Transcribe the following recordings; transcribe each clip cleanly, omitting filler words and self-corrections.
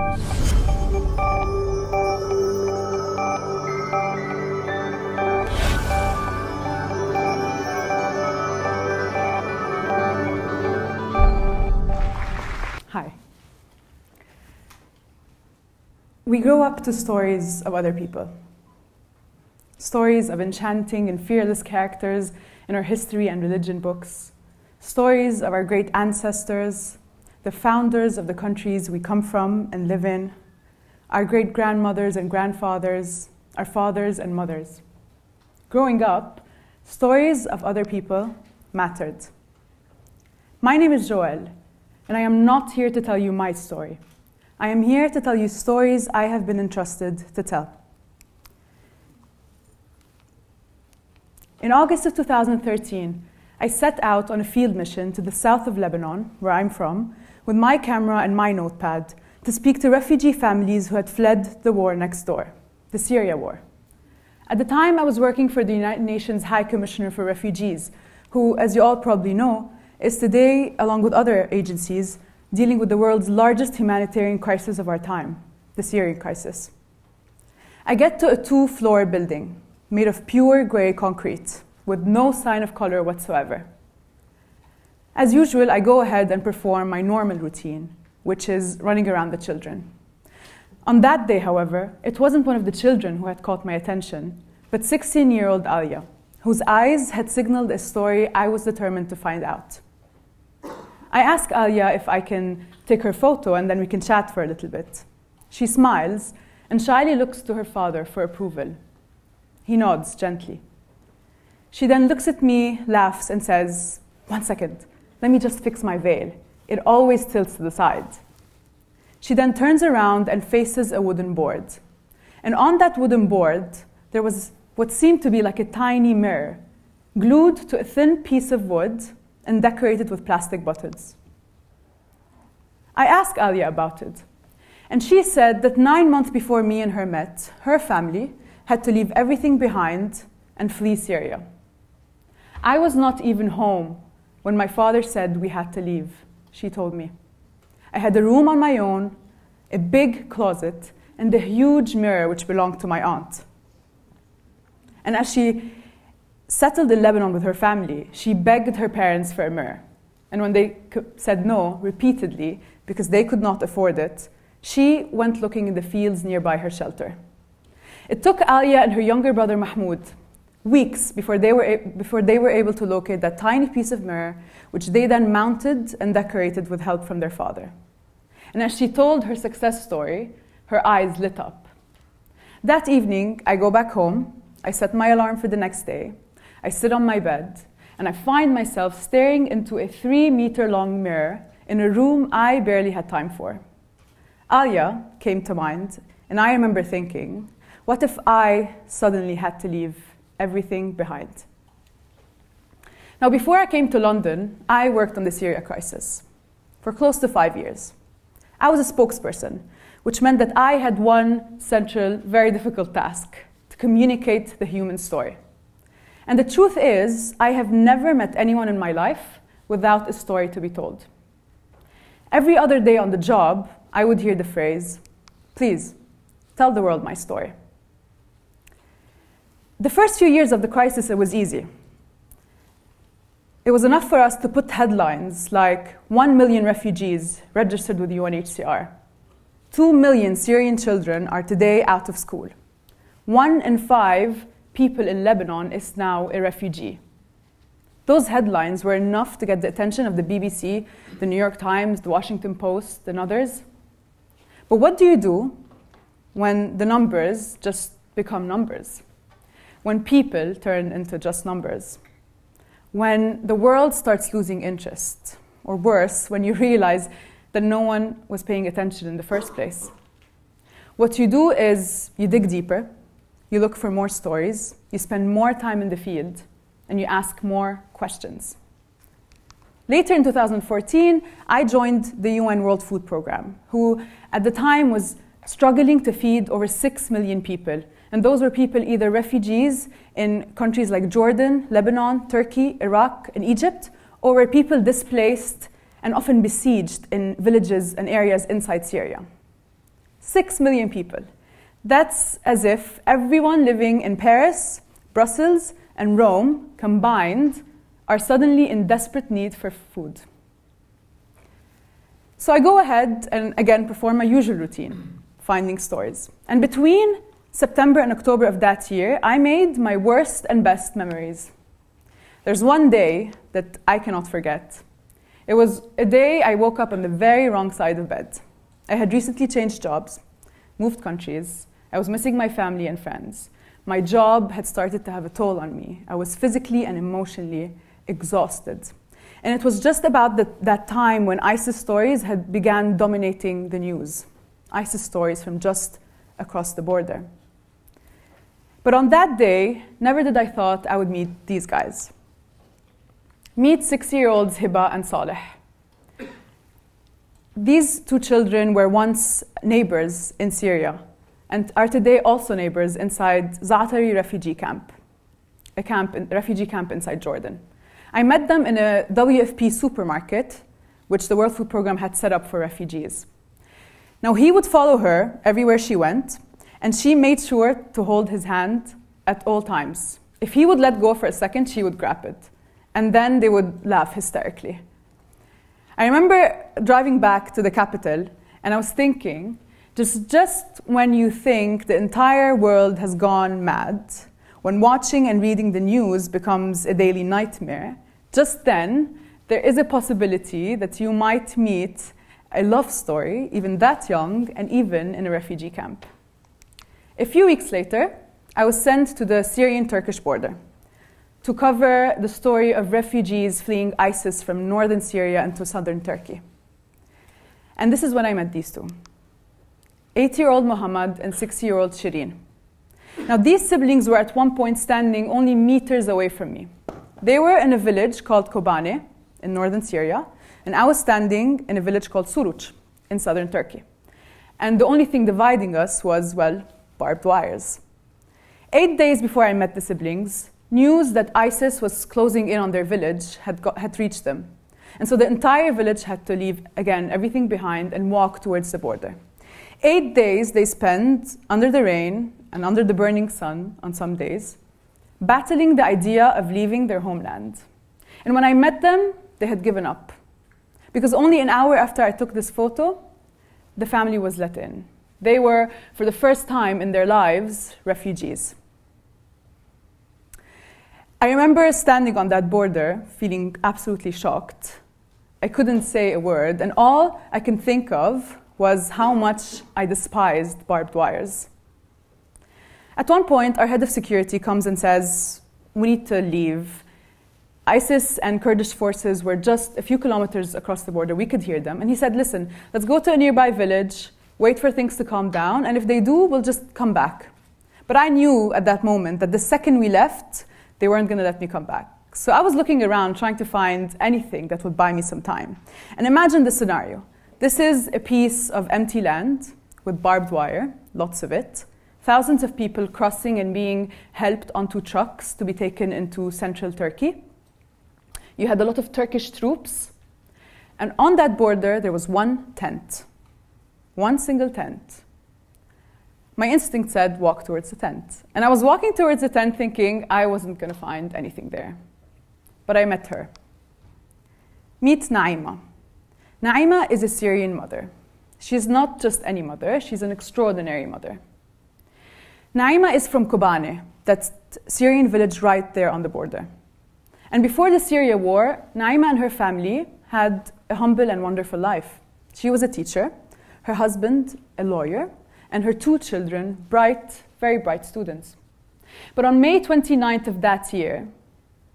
Hi. We grow up to stories of other people. Stories of enchanting and fearless characters in our history and religion books. Stories of our great ancestors, the founders of the countries we come from and live in, our great-grandmothers and grandfathers, our fathers and mothers. Growing up, stories of other people mattered. My name is Joelle, and I am not here to tell you my story. I am here to tell you stories I have been entrusted to tell. In August of 2013, I set out on a field mission to the south of Lebanon, where I'm from, with my camera and my notepad to speak to refugee families who had fled the war next door, the Syria war. At the time, I was working for the United Nations High Commissioner for Refugees, who, as you all probably know, is today, along with other agencies, dealing with the world's largest humanitarian crisis of our time, the Syrian crisis. I get to a 2-floor building made of pure gray concrete with no sign of color whatsoever. As usual, I go ahead and perform my normal routine, which is running around the children. On that day, however, it wasn't one of the children who had caught my attention, but 16-year-old Alia, whose eyes had signaled a story I was determined to find out. I ask Alia if I can take her photo and then we can chat for a little bit. She smiles and shyly looks to her father for approval. He nods gently. She then looks at me, laughs, and says, "1 second, let me just fix my veil. It always tilts to the side." She then turns around and faces a wooden board. And on that wooden board, there was what seemed to be like a tiny mirror, glued to a thin piece of wood and decorated with plastic buttons. I asked Alia about it, and she said that 9 months before me and her met, her family had to leave everything behind and flee Syria. I was not even home when my father said we had to leave, she told me. I had a room on my own, a big closet, and a huge mirror which belonged to my aunt. And as she settled in Lebanon with her family, she begged her parents for a mirror. And when they said no repeatedly because they could not afford it, she went looking in the fields nearby her shelter. It took Alia and her younger brother Mahmoud weeks before they were able to locate that tiny piece of mirror, which they then mounted and decorated with help from their father. And as she told her success story, her eyes lit up. That evening, I go back home, I set my alarm for the next day, I sit on my bed, and I find myself staring into a 3-meter-long mirror in a room I barely had time for. Alia came to mind, and I remember thinking, what if I suddenly had to leave everything behind? Now, before I came to London, I worked on the Syria crisis for close to 5 years. I was a spokesperson, which meant that I had one central, very difficult task: to communicate the human story. And the truth is, I have never met anyone in my life without a story to be told. Every other day on the job, I would hear the phrase, "Please, tell the world my story." The first few years of the crisis, it was easy. It was enough for us to put headlines like 1 million refugees registered with UNHCR. 2 million Syrian children are today out of school. 1 in 5 people in Lebanon is now a refugee. Those headlines were enough to get the attention of the BBC, the New York Times, the Washington Post, and others. But what do you do when the numbers just become numbers? When people turn into just numbers? When the world starts losing interest? Or worse, when you realize that no one was paying attention in the first place? What you do is you dig deeper, you look for more stories, you spend more time in the field, and you ask more questions. Later in 2014, I joined the UN World Food Programme, who at the time was struggling to feed over 6 million people. And those were people either refugees in countries like Jordan, Lebanon, Turkey, Iraq, and Egypt, or were people displaced and often besieged in villages and areas inside Syria. 6 million people. That's as if everyone living in Paris, Brussels, and Rome combined are suddenly in desperate need for food. So I go ahead and again perform my usual routine, finding stories. And between September and October of that year, I made my worst and best memories. There's one day that I cannot forget. It was a day I woke up on the very wrong side of bed. I had recently changed jobs, moved countries. I was missing my family and friends. My job had started to have a toll on me. I was physically and emotionally exhausted. And it was just about that time when ISIS stories had began dominating the news. ISIS stories from just across the border. But on that day, never did I thought I would meet these guys. Meet 6-year-olds Heba and Saleh. These two children were once neighbors in Syria and are today also neighbors inside Za'atari refugee camp, refugee camp inside Jordan. I met them in a WFP supermarket, which the World Food Programme had set up for refugees. Now, he would follow her everywhere she went, and she made sure to hold his hand at all times. If he would let go for a second, she would grab it. And then they would laugh hysterically. I remember driving back to the capital, and I was thinking, just when you think the entire world has gone mad, when watching and reading the news becomes a daily nightmare, just then there is a possibility that you might meet a love story, even that young, and even in a refugee camp. A few weeks later, I was sent to the Syrian-Turkish border to cover the story of refugees fleeing ISIS from northern Syria into southern Turkey. And this is when I met these two, 8-year-old Mohammed and 6-year-old Chillin. Now, these siblings were at one point standing only meters away from me. They were in a village called Kobane in northern Syria, and I was standing in a village called Suruc in southern Turkey. And the only thing dividing us was, well, barbed wires. 8 days before I met the siblings, news that ISIS was closing in on their village had reached them. And so the entire village had to leave, again, everything behind and walk towards the border. 8 days they spent under the rain and under the burning sun on some days, battling the idea of leaving their homeland. And when I met them, they had given up. Because only an hour after I took this photo, the family was let in. They were, for the first time in their lives, refugees. I remember standing on that border, feeling absolutely shocked. I couldn't say a word, and all I can think of was how much I despised barbed wires. At one point, our head of security comes and says, "We need to leave." ISIS and Kurdish forces were just a few kilometers across the border. We could hear them. And he said, "Listen, let's go to a nearby village, wait for things to calm down, and if they do, we'll just come back." But I knew at that moment that the second we left, they weren't going to let me come back. So I was looking around, trying to find anything that would buy me some time. And imagine the scenario. This is a piece of empty land with barbed wire, lots of it, thousands of people crossing and being helped onto trucks to be taken into central Turkey. You had a lot of Turkish troops. And on that border, there was one tent, one single tent. My instinct said, walk towards the tent. And I was walking towards the tent thinking I wasn't going to find anything there. But I met her. Meet Nema. Nema is a Syrian mother. She's not just any mother, she's an extraordinary mother. Nema is from Kobane, that Syrian village right there on the border. And before the Syria war, Nema and her family had a humble and wonderful life. She was a teacher, her husband a lawyer, and her 2 children, bright, very bright students. But on May 29th of that year,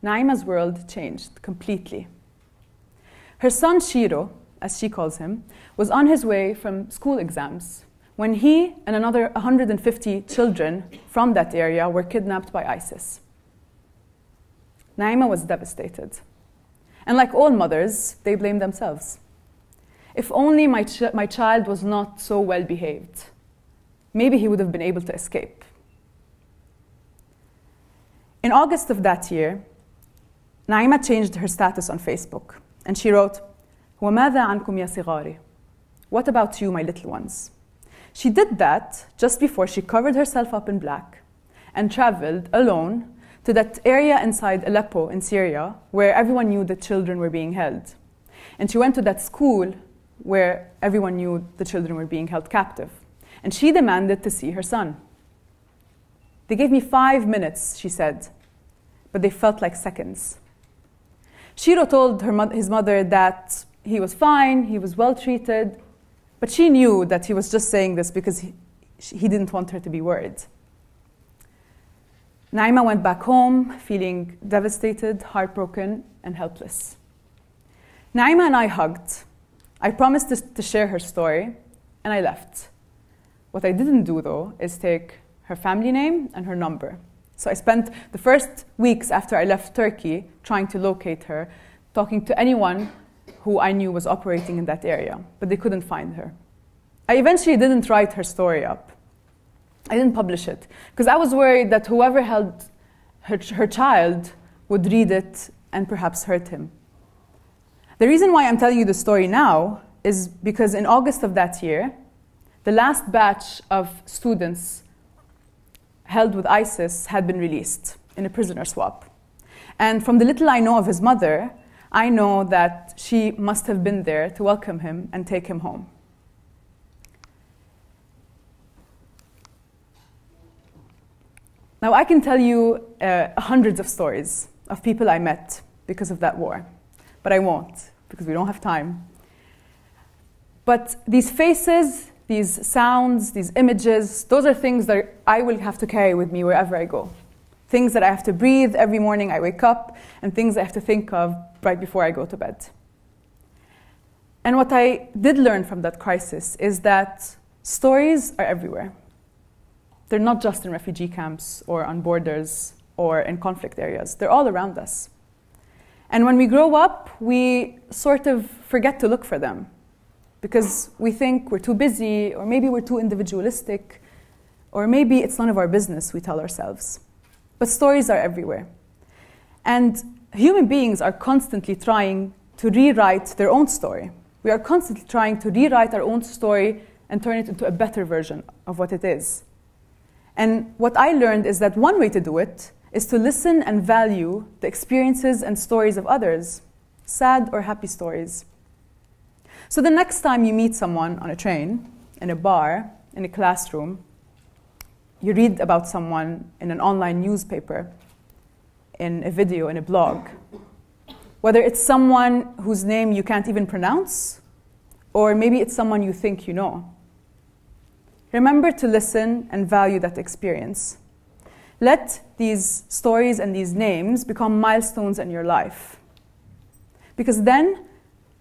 Naima's world changed completely. Her son Shiro, as she calls him, was on his way from school exams when he and another 150 children from that area were kidnapped by ISIS. Nema was devastated. And like all mothers, they blamed themselves. If only my child was not so well behaved, maybe he would have been able to escape. In August of that year, Nema changed her status on Facebook, and she wrote, وَمَاذَا عَنْكُمْ يَا صِغَارِ? What about you, my little ones? She did that just before she covered herself up in black and traveled alone to that area inside Aleppo in Syria where everyone knew the children were being held. And she went to that school where everyone knew the children were being held captive. And she demanded to see her son. They gave me 5 minutes, she said, but they felt like seconds. Shiro told his mother that he was fine, he was well treated, but she knew that he was just saying this because he didn't want her to be worried. Naima went back home feeling devastated, heartbroken, and helpless. Naima and I hugged. I promised to share her story, and I left. What I didn't do, though, is take her family name and her number. So I spent the first weeks after I left Turkey trying to locate her, talking to anyone who I knew was operating in that area, but they couldn't find her. I eventually didn't write her story up. I didn't publish it, because I was worried that whoever held her child would read it and perhaps hurt him. The reason why I'm telling you the story now is because in August of that year, the last batch of students held with ISIS had been released in a prisoner swap. And from the little I know of his mother, I know that she must have been there to welcome him and take him home. Now, I can tell you hundreds of stories of people I met because of that war, but I won't, because we don't have time. But these faces, these sounds, these images, those are things that I will have to carry with me wherever I go. Things that I have to breathe every morning I wake up, and things I have to think of right before I go to bed. And what I did learn from that crisis is that stories are everywhere. They're not just in refugee camps or on borders or in conflict areas. They're all around us. And when we grow up, we sort of forget to look for them because we think we're too busy, or maybe we're too individualistic, or maybe it's none of our business, we tell ourselves. But stories are everywhere. And human beings are constantly trying to rewrite their own story. We are constantly trying to rewrite our own story and turn it into a better version of what it is. And what I learned is that one way to do it is to listen and value the experiences and stories of others, sad or happy stories. So the next time you meet someone on a train, in a bar, in a classroom, you read about someone in an online newspaper, in a video, in a blog, whether it's someone whose name you can't even pronounce, or maybe it's someone you think you know, remember to listen and value that experience. Let these stories and these names become milestones in your life. Because then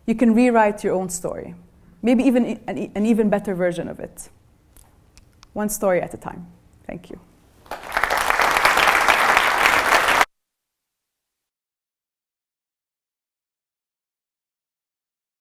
you can rewrite your own story, maybe even an even better version of it. One story at a time. Thank you.